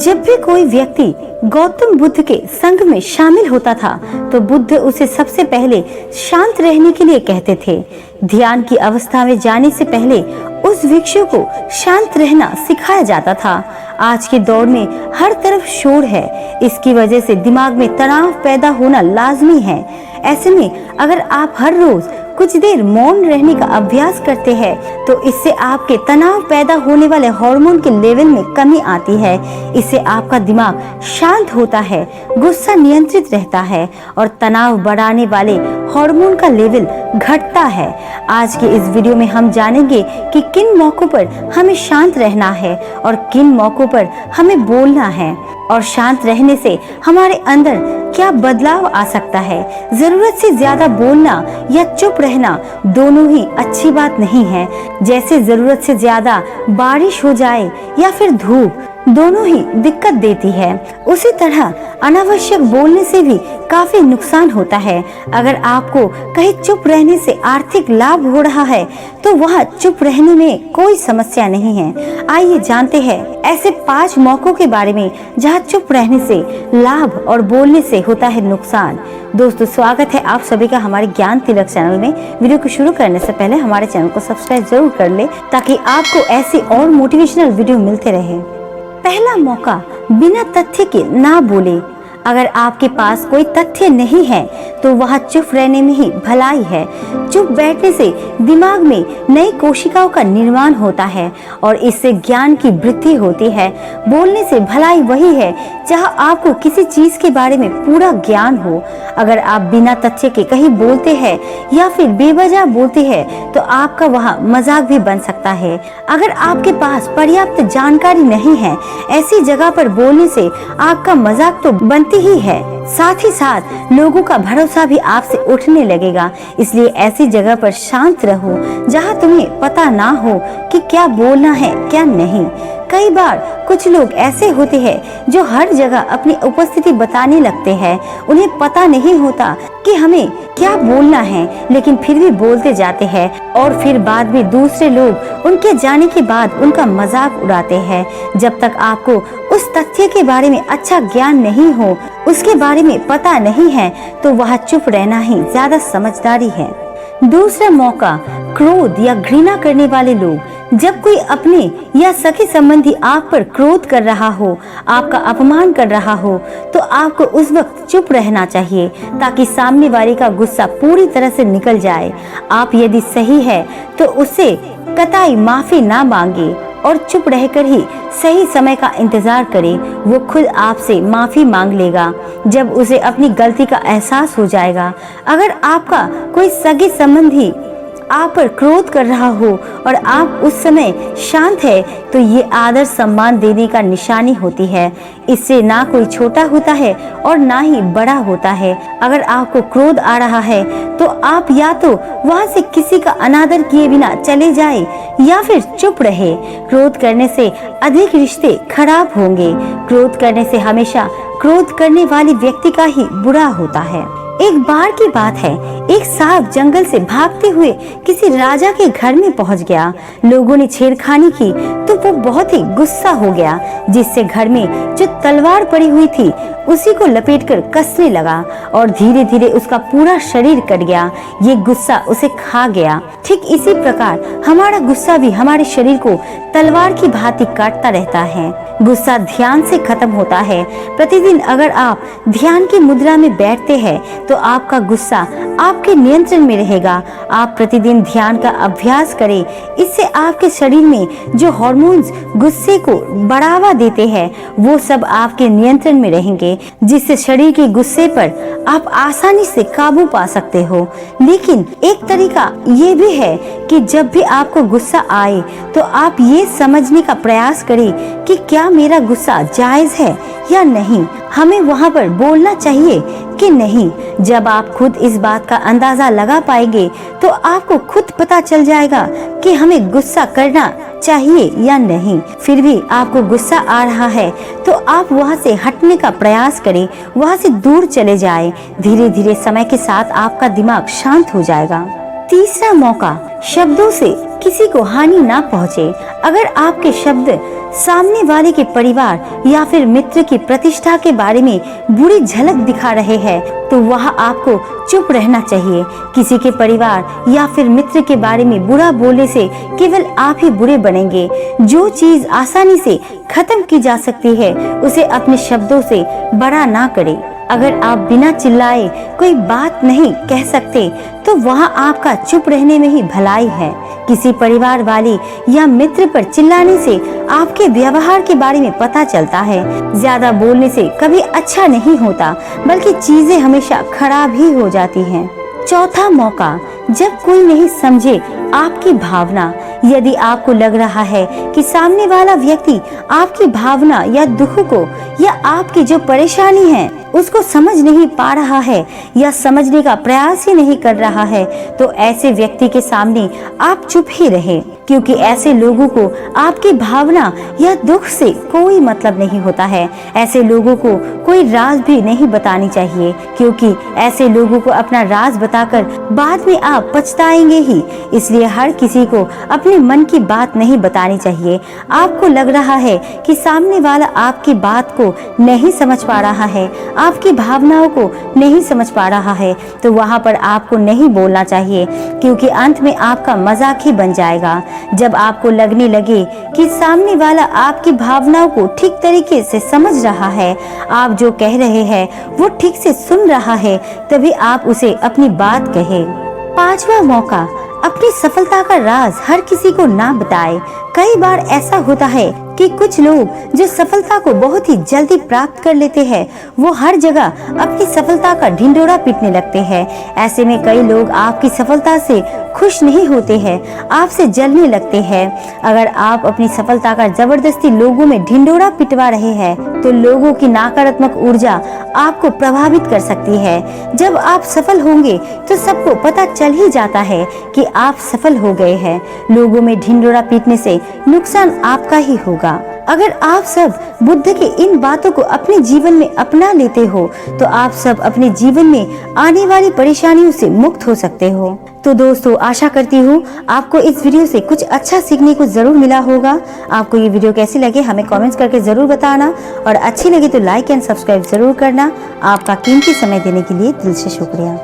जब भी कोई व्यक्ति गौतम बुद्ध के संग में शामिल होता था तो बुद्ध उसे सबसे पहले शांत रहने के लिए कहते थे। ध्यान की अवस्था में जाने से पहले उस भिक्षु को शांत रहना सिखाया जाता था। आज के दौर में हर तरफ शोर है, इसकी वजह से दिमाग में तनाव पैदा होना लाजमी है। ऐसे में अगर आप हर रोज कुछ देर मौन रहने का अभ्यास करते हैं तो इससे आपके तनाव पैदा होने वाले हार्मोन के लेवल में कमी आती है। इससे आपका दिमाग शांत होता है, गुस्सा नियंत्रित रहता है और तनाव बढ़ाने वाले हार्मोन का लेवल घटता है। आज के इस वीडियो में हम जानेंगे कि किन मौकों पर हमें शांत रहना है और किन मौकों पर हमें बोलना है और शांत रहने से हमारे अंदर क्या बदलाव आ सकता है। जरूरत से ज्यादा बोलना या चुप रहना दोनों ही अच्छी बात नहीं है। जैसे जरूरत से ज्यादा बारिश हो जाए या फिर धूप, दोनों ही दिक्कत देती है, उसी तरह अनावश्यक बोलने से भी काफी नुकसान होता है। अगर आपको कहीं चुप रहने से आर्थिक लाभ हो रहा है तो वह चुप रहने में कोई समस्या नहीं है। आइए जानते हैं ऐसे 5 मौकों के बारे में जहां चुप रहने से लाभ और बोलने से होता है नुकसान। दोस्तों, स्वागत है आप सभी का हमारे ज्ञान तिलक चैनल में। वीडियो को शुरू करने से पहले हमारे चैनल को सब्सक्राइब जरूर कर ले ताकि आपको ऐसी और मोटिवेशनल वीडियो मिलते रहे। पहला मौका, बिना तथ्य के ना बोले। अगर आपके पास कोई तथ्य नहीं है तो वह चुप रहने में ही भलाई है। चुप बैठने से दिमाग में नई कोशिकाओं का निर्माण होता है और इससे ज्ञान की वृद्धि होती है। बोलने से भलाई वही है जहां आपको किसी चीज के बारे में पूरा ज्ञान हो। अगर आप बिना तथ्य के कहीं बोलते हैं या फिर बेवजह बोलते हैं तो आपका वह मजाक भी बन सकता है। अगर आपके पास पर्याप्त जानकारी नहीं है, ऐसी जगह पर बोलने से आपका मजाक तो बनती ही है, साथ ही साथ लोगों का भरोसा भी आपसे उठने लगेगा। इसलिए ऐसी जगह पर शांत रहो जहां तुम्हें पता ना हो कि क्या बोलना है क्या नहीं। कई बार कुछ लोग ऐसे होते हैं जो हर जगह अपनी उपस्थिति बताने लगते हैं। उन्हें पता नहीं होता कि हमें क्या बोलना है, लेकिन फिर भी बोलते जाते हैं और फिर बाद में दूसरे लोग उनके जाने के बाद उनका मजाक उड़ाते हैं। जब तक आपको उस तथ्य के बारे में अच्छा ज्ञान नहीं हो, उसके बारे में पता नहीं है, तो वह चुप रहना ही ज्यादा समझदारी है। दूसरा मौका, क्रोध या घृणा करने वाले लोग। जब कोई अपने या सगे संबंधी आप पर क्रोध कर रहा हो, आपका अपमान कर रहा हो, तो आपको उस वक्त चुप रहना चाहिए ताकि सामने वाले का गुस्सा पूरी तरह से निकल जाए। आप यदि सही है तो उससे कतई माफी ना मांगे और चुप रहकर ही सही समय का इंतजार करें। वो खुद आपसे माफी मांग लेगा जब उसे अपनी गलती का एहसास हो जाएगा। अगर आपका कोई सगे संबंधी आप पर क्रोध कर रहा हो और आप उस समय शांत है तो ये आदर सम्मान देने का निशानी होती है। इससे ना कोई छोटा होता है और ना ही बड़ा होता है। अगर आपको क्रोध आ रहा है तो आप या तो वहां से किसी का अनादर किए बिना चले जाए या फिर चुप रहे। क्रोध करने से अधिक रिश्ते खराब होंगे। क्रोध करने से हमेशा क्रोध करने वाले व्यक्ति का ही बुरा होता है। एक बार की बात है, एक सांप जंगल से भागते हुए किसी राजा के घर में पहुंच गया। लोगों ने छेड़खानी की तो वो बहुत ही गुस्सा हो गया, जिससे घर में जो तलवार पड़ी हुई थी उसी को लपेटकर कसने लगा और धीरे धीरे उसका पूरा शरीर कट गया। ये गुस्सा उसे खा गया। ठीक इसी प्रकार हमारा गुस्सा भी हमारे शरीर को तलवार की भांति काटता रहता है। गुस्सा ध्यान से खत्म होता है। प्रतिदिन अगर आप ध्यान की मुद्रा में बैठते हैं तो आपका गुस्सा आपके नियंत्रण में रहेगा। आप प्रतिदिन ध्यान का अभ्यास करें, इससे आपके शरीर में जो हार्मोन्स गुस्से को बढ़ावा देते हैं वो सब आपके नियंत्रण में रहेंगे, जिससे शरीर के गुस्से पर आप आसानी से काबू पा सकते हो। लेकिन एक तरीका ये भी है कि जब भी आपको गुस्सा आए तो आप ये समझने का प्रयास करें कि क्या मेरा गुस्सा जायज है या नहीं, हमें वहाँ पर बोलना चाहिए कि नहीं। जब आप खुद इस बात का अंदाजा लगा पाएंगे तो आपको खुद पता चल जाएगा कि हमें गुस्सा करना चाहिए या नहीं। फिर भी आपको गुस्सा आ रहा है तो आप वहाँ से हटने का प्रयास करें, वहाँ से दूर चले जाएं। धीरे धीरे समय के साथ आपका दिमाग शांत हो जाएगा। तीसरा मौका, शब्दों से किसी को हानि ना पहुंचे। अगर आपके शब्द सामने वाले के परिवार या फिर मित्र की प्रतिष्ठा के बारे में बुरी झलक दिखा रहे हैं तो वह आपको चुप रहना चाहिए। किसी के परिवार या फिर मित्र के बारे में बुरा बोलने से केवल आप ही बुरे बनेंगे। जो चीज आसानी से खत्म की जा सकती है उसे अपने शब्दों से बड़ा ना करें। अगर आप बिना चिल्लाए कोई बात नहीं कह सकते तो वहाँ आपका चुप रहने में ही भलाई है। किसी परिवार वाले या मित्र पर चिल्लाने से आपके व्यवहार के बारे में पता चलता है। ज्यादा बोलने से कभी अच्छा नहीं होता बल्कि चीजें हमेशा खराब ही हो जाती हैं। चौथा मौका, जब कोई नहीं समझे आपकी भावना। यदि आपको लग रहा है कि सामने वाला व्यक्ति आपकी भावना या दुख को या आपकी जो परेशानी है उसको समझ नहीं पा रहा है या समझने का प्रयास ही नहीं कर रहा है तो ऐसे व्यक्ति के सामने आप चुप ही रहे, क्योंकि ऐसे लोगों को आपकी भावना या दुख से कोई मतलब नहीं होता है। ऐसे लोगों को कोई राज भी नहीं बतानी चाहिए, क्योंकि ऐसे लोगों को अपना राज बताकर बाद में आप पछताएंगे ही। इसलिए हर किसी को अपने मन की बात नहीं बतानी चाहिए। आपको लग रहा है कि सामने वाला आपकी बात को नहीं समझ पा रहा है, आपकी भावनाओं को नहीं समझ पा रहा है तो वहाँ पर आपको नहीं बोलना चाहिए, क्योंकि अंत में आपका मजाक ही बन जाएगा। जब आपको लगने लगे कि सामने वाला आपकी भावनाओं को ठीक तरीके से समझ रहा है, आप जो कह रहे हैं वो ठीक से सुन रहा है, तभी आप उसे अपनी बात कहे। पांचवा मौका, अपनी सफलता का राज हर किसी को ना बताए। कई बार ऐसा होता है कि कुछ लोग जो सफलता को बहुत ही जल्दी प्राप्त कर लेते हैं वो हर जगह अपनी सफलता का ढिंढोरा पीटने लगते हैं। ऐसे में कई लोग आपकी सफलता से खुश नहीं होते हैं, आपसे जलने लगते हैं। अगर आप अपनी सफलता का जबरदस्ती लोगों में ढिंढोरा पिटवा रहे हैं तो लोगों की नकारात्मक ऊर्जा आपको प्रभावित कर सकती है। जब आप सफल होंगे तो सबको पता चल ही जाता है कि आप सफल हो गए हैं। लोगों में ढिंढोरा पीटने से नुकसान आपका ही होगा। अगर आप सब बुद्ध की इन बातों को अपने जीवन में अपना लेते हो तो आप सब अपने जीवन में आने वाली परेशानियों से मुक्त हो सकते हो। तो दोस्तों, आशा करती हूँ आपको इस वीडियो से कुछ अच्छा सीखने को जरूर मिला होगा। आपको ये वीडियो कैसी लगे हमें कमेंट्स करके जरूर बताना, और अच्छी लगी तो लाइक एंड सब्सक्राइब जरूर करना। आपका कीमती समय देने के लिए दिल से शुक्रिया।